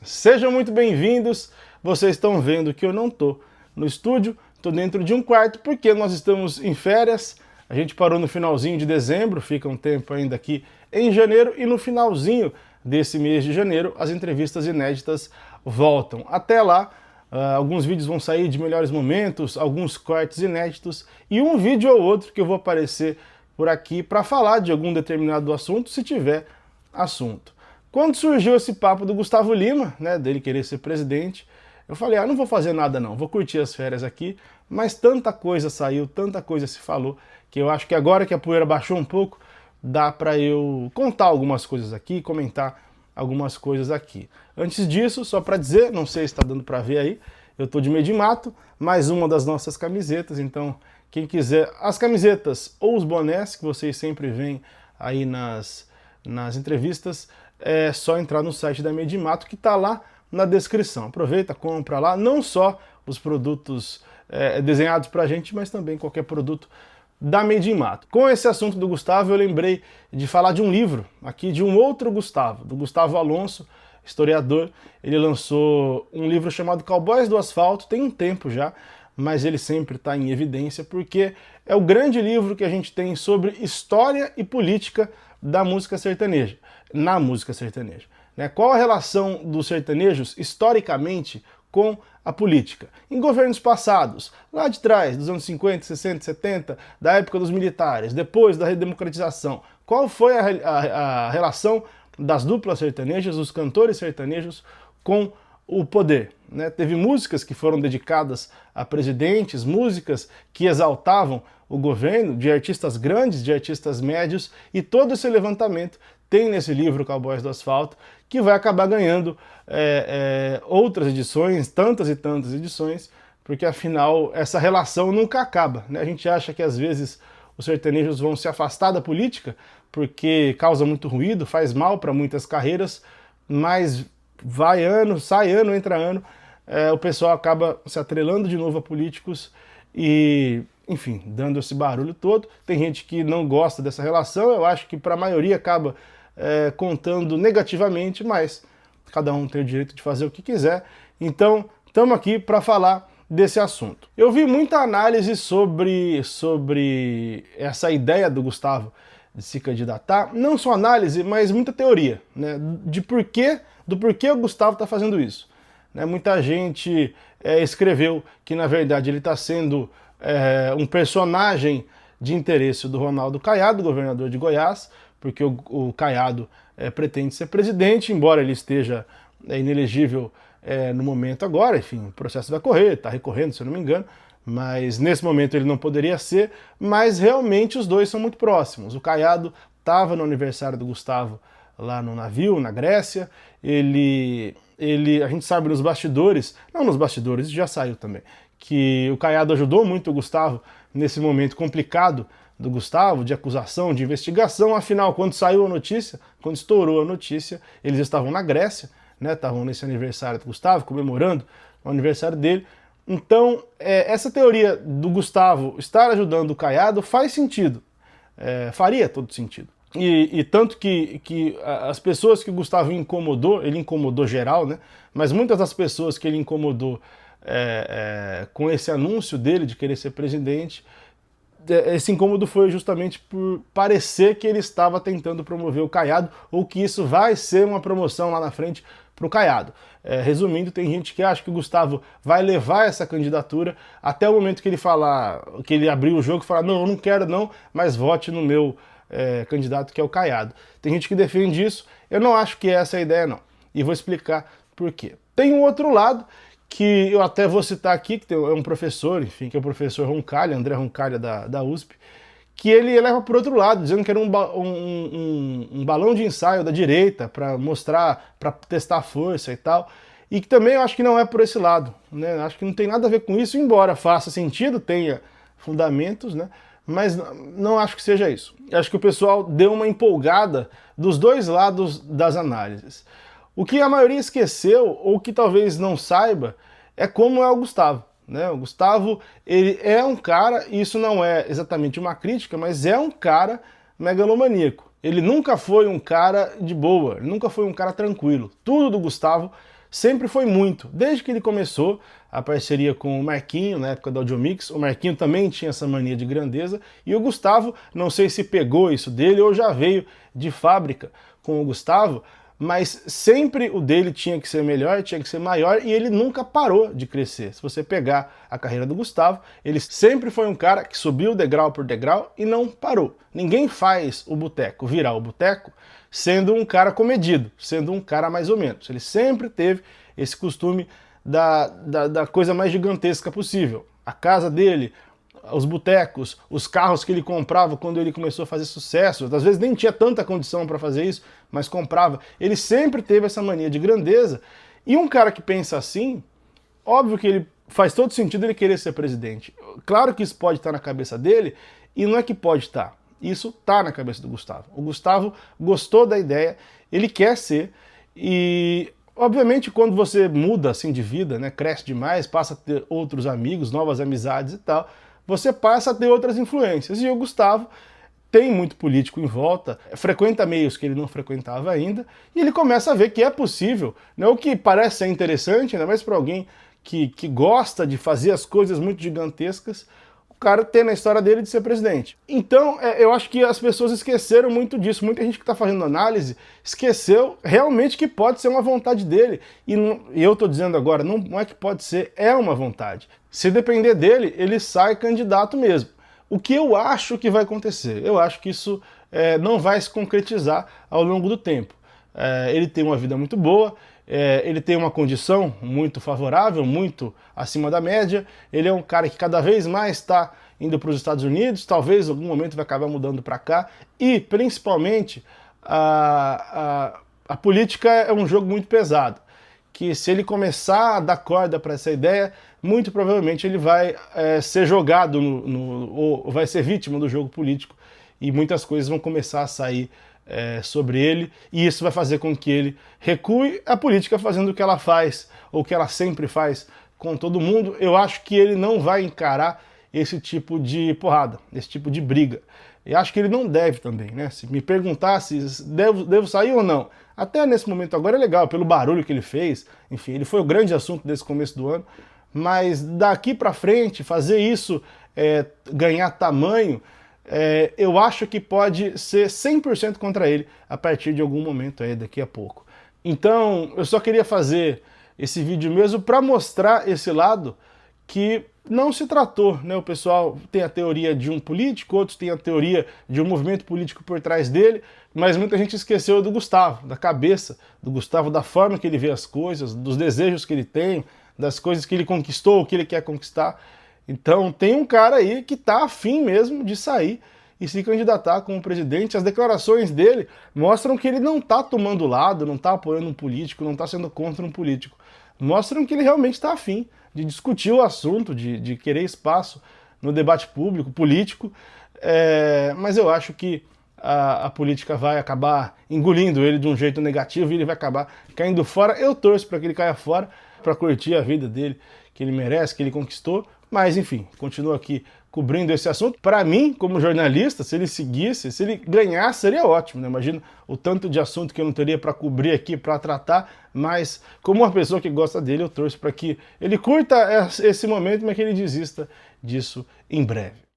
Sejam muito bem-vindos. Vocês estão vendo que eu não estou no estúdio, estou dentro de um quarto porque nós estamos em férias. A gente parou no finalzinho de dezembro, fica um tempo ainda aqui em janeiro, e no finalzinho desse mês de janeiro as entrevistas inéditas voltam. Até lá, alguns vídeos vão sair de melhores momentos, alguns cortes inéditos e um vídeo ou outro que eu vou aparecer por aqui para falar de algum determinado assunto, se tiver assunto. Quando surgiu esse papo do Gustavo Lima, né, dele querer ser presidente, eu falei, não vou fazer nada não, vou curtir as férias aqui, mas tanta coisa saiu, tanta coisa se falou, que eu acho que agora que a poeira baixou um pouco, dá para eu contar algumas coisas aqui, comentar algumas coisas aqui. Antes disso, só para dizer, não sei se está dando para ver aí, eu estou de Medimato, mais uma das nossas camisetas, então quem quiser as camisetas ou os bonés que vocês sempre veem aí nas entrevistas, é só entrar no site da Medimato que está lá na descrição. Aproveita, compra lá, não só os produtos desenhados pra gente, mas também qualquer produto da Medimato. Com esse assunto do Gustavo, eu lembrei de falar de um livro, aqui de um outro Gustavo, do Gustavo Alonso, historiador. Ele lançou um livro chamado Cowboys do Asfalto, tem um tempo já, mas ele sempre está em evidência porque é o grande livro que a gente tem sobre história e política da música sertaneja, na música sertaneja. Qual a relação dos sertanejos, historicamente, com a política? Em governos passados, lá de trás, dos anos 50, 60, 70, da época dos militares, depois da redemocratização, qual foi a relação das duplas sertanejas, dos cantores sertanejos, com o poder? Teve músicas que foram dedicadas a presidentes, músicas que exaltavam o governo, de artistas grandes, de artistas médios, e todo esse levantamento tem nesse livro Cowboys do Asfalto, que vai acabar ganhando outras edições, tantas e tantas edições, porque afinal essa relação nunca acaba. A gente acha que às vezes os sertanejos vão se afastar da política, porque causa muito ruído, faz mal para muitas carreiras, mas vai ano, sai ano, entra ano, o pessoal acaba se atrelando de novo a políticos e, enfim, dando esse barulho todo. Tem gente que não gosta dessa relação, eu acho que para a maioria acaba contando negativamente, mas cada um tem o direito de fazer o que quiser. Então, estamos aqui para falar desse assunto. Eu vi muita análise sobre essa ideia do Gustavo de se candidatar, não só análise, mas muita teoria, do porquê o Gustavo está fazendo isso. Muita gente escreveu que, na verdade, ele está sendo um personagem de interesse do Ronaldo Caiado, governador de Goiás, porque o Caiado pretende ser presidente, embora ele esteja inelegível no momento agora, enfim, o processo vai correr, está recorrendo, se eu não me engano, mas nesse momento ele não poderia ser, mas realmente os dois são muito próximos. O Caiado estava no aniversário do Gustavo lá no navio, na Grécia, a gente sabe nos bastidores, não nos bastidores, isso já saiu também, que o Caiado ajudou muito o Gustavo nesse momento complicado do Gustavo, de acusação, de investigação. Afinal, quando saiu a notícia, quando estourou a notícia, eles estavam na Grécia, estavam nesse aniversário do Gustavo, comemorando o aniversário dele. Então, essa teoria do Gustavo estar ajudando o Caiado faz sentido, faria todo sentido. E tanto que as pessoas que o Gustavo incomodou, ele incomodou geral, mas muitas das pessoas que ele incomodou com esse anúncio dele de querer ser presidente, esse incômodo foi justamente por parecer que ele estava tentando promover o Caiado, ou que isso vai ser uma promoção lá na frente para o Caiado. Resumindo, tem gente que acha que o Gustavo vai levar essa candidatura até o momento que ele falar, que ele abrir o jogo e falar, não, eu não quero não, mas vote no meu candidato, que é o Caiado. Tem gente que defende isso, eu não acho que essa é a ideia não, e vou explicar por quê. Tem um outro lado, que eu até vou citar aqui, que é um professor, enfim, que é o professor Roncalha, André Roncalha da USP, que ele leva por outro lado, dizendo que era um balão de ensaio da direita para mostrar, para testar a força e tal, e que também eu acho que não é por esse lado, acho que não tem nada a ver com isso, embora faça sentido, tenha fundamentos, mas não acho que seja isso. Acho que o pessoal deu uma empolgada dos dois lados das análises. O que a maioria esqueceu, ou que talvez não saiba, é como é o Gustavo. O Gustavo, ele é um cara, e isso não é exatamente uma crítica, mas é um cara megalomaníaco. Ele nunca foi um cara de boa, ele nunca foi um cara tranquilo. Tudo do Gustavo sempre foi muito. Desde que ele começou a parceria com o Marquinho, na época da Audiomix, o Marquinho também tinha essa mania de grandeza, e o Gustavo, não sei se pegou isso dele ou já veio de fábrica com o Gustavo, mas sempre o dele tinha que ser melhor, tinha que ser maior, e ele nunca parou de crescer. Se você pegar a carreira do Gustavo, ele sempre foi um cara que subiu degrau por degrau e não parou. Ninguém faz o boteco virar o boteco sendo um cara comedido, sendo um cara mais ou menos. Ele sempre teve esse costume da coisa mais gigantesca possível. A casa dele, os botecos, os carros que ele comprava quando ele começou a fazer sucesso, às vezes nem tinha tanta condição para fazer isso, mas comprava. Ele sempre teve essa mania de grandeza, e um cara que pensa assim, óbvio que ele faz todo sentido ele querer ser presidente. Claro que isso pode estar na cabeça dele, e não é que pode estar, isso está na cabeça do Gustavo. O Gustavo gostou da ideia, ele quer ser, e obviamente quando você muda assim de vida, né, cresce demais, passa a ter outros amigos, novas amizades e tal, você passa a ter outras influências. E o Gustavo tem muito político em volta, frequenta meios que ele não frequentava ainda, e ele começa a ver que é possível, né? O que parece ser interessante, ainda mais para alguém que gosta de fazer as coisas muito gigantescas, o cara ter na história dele de ser presidente. Então, eu acho que as pessoas esqueceram muito disso. Muita gente que está fazendo análise esqueceu realmente que pode ser uma vontade dele. E eu estou dizendo agora, não é que pode ser, é uma vontade. Se depender dele, ele sai candidato mesmo. O que eu acho que vai acontecer? Eu acho que isso não vai se concretizar ao longo do tempo. Ele tem uma vida muito boa, ele tem uma condição muito favorável, muito acima da média, ele é um cara que cada vez mais está indo para os Estados Unidos, talvez em algum momento vai acabar mudando para cá, e principalmente a política é um jogo muito pesado, que se ele começar a dar corda para essa ideia, muito provavelmente ele vai ser jogado ou vai ser vítima do jogo político, e muitas coisas vão começar a sair sobre ele, e isso vai fazer com que ele recue a política fazendo o que ela faz, ou o que ela sempre faz com todo mundo. Eu acho que ele não vai encarar esse tipo de porrada, esse tipo de briga. Eu acho que ele não deve também, né? Se me perguntar se devo sair ou não, até nesse momento agora é legal, pelo barulho que ele fez, enfim, ele foi o grande assunto desse começo do ano, mas daqui para frente, fazer isso ganhar tamanho, eu acho que pode ser 100% contra ele a partir de algum momento aí, daqui a pouco. Então, eu só queria fazer esse vídeo mesmo para mostrar esse lado que não se tratou, né? O pessoal tem a teoria de um político, outros têm a teoria de um movimento político por trás dele, mas muita gente esqueceu do Gustavo, da cabeça do Gustavo, da forma que ele vê as coisas, dos desejos que ele tem, das coisas que ele conquistou, o que ele quer conquistar. Então tem um cara aí que tá afim mesmo de sair e se candidatar como presidente. As declarações dele mostram que ele não tá tomando lado, não tá apoiando um político, não tá sendo contra um político. Mostram que ele realmente está afim de discutir o assunto, de querer espaço no debate público, político, mas eu acho que a política vai acabar engolindo ele de um jeito negativo e ele vai acabar caindo fora. Eu torço para que ele caia fora, para curtir a vida dele, que ele merece, que ele conquistou, mas enfim, continuo aqui cobrindo esse assunto. Para mim, como jornalista, se ele seguisse, se ele ganhasse, seria ótimo, né? Imagina o tanto de assunto que eu não teria para cobrir aqui, para tratar, mas como uma pessoa que gosta dele, eu torço para que ele curta esse momento, mas que ele desista disso em breve.